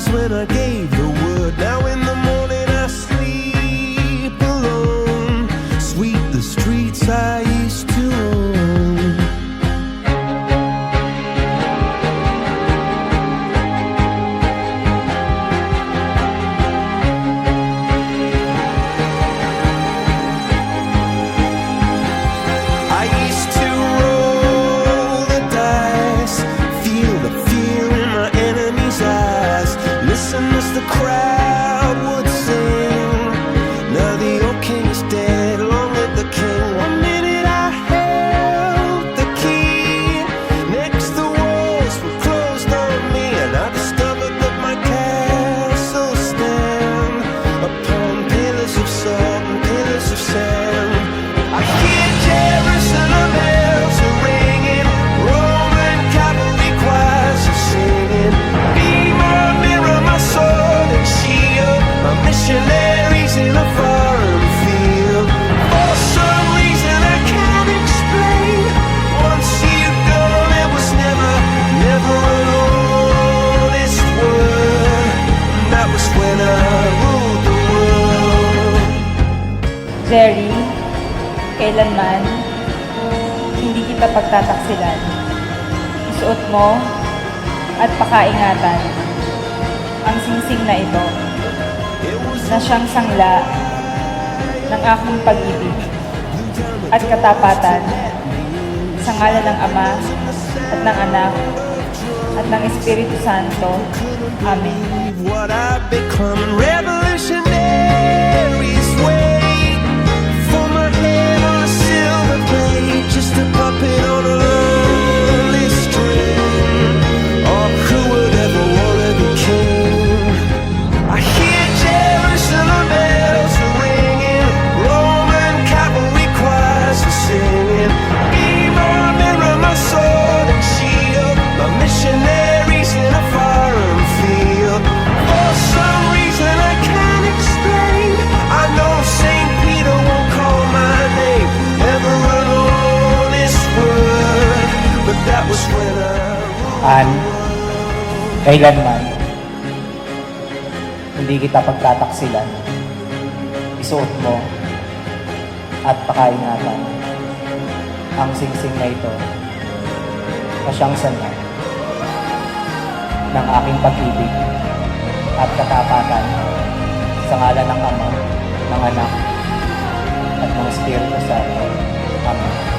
was when I gave the word. Now in the morning I sleep alone. Sweep the streets I used to own. I used to roll the dice, feel the fear in my enemy's eyes, listen as the crowd would sing. Now the old king is dead, long live the king. One minute I held the key, next the walls were closed on me, and I discovered that my castle stand upon pillars of salt and pillars of sand. I hear Jerusalem bells are ringing, Roman cavalry choirs are singing. Be my mirror, my sword and shield, my missionaries in a foreign field. For some reason I can't explain, once you've gone it was never, never an honest word. And that was when I ruled the world. Jerry, kailanman hindi kita pagtataksilan. Isuot mo at pakaingatan ang singsing na ito na siyang sangla ng aking pag-ibig at katapatan sa ngalan ng Ama at ng Anak at ng Espiritu Santo. Amen. What I've become, revolutionaries wait for my head on a silver plate, just a puppet on a lonely string. Oh, who would ever wanna be king? I hear Jerusalem bells are ringing, Roman cavalry choirs are singing. Be my mirror, my sword and shield, my missionaries in a foreign field. For some reason I can't explain, I know St. Peter won't call my name, never an honest word, but that was when I Kailanman hindi kita pagtataksilan. Isuot mo at pakaingatan ang singsing na ito na siyang sanla ng aking pag-ibig at katapatan sa ngalan ng Ama, ng Anak at ng Espiritu Santo. Amen.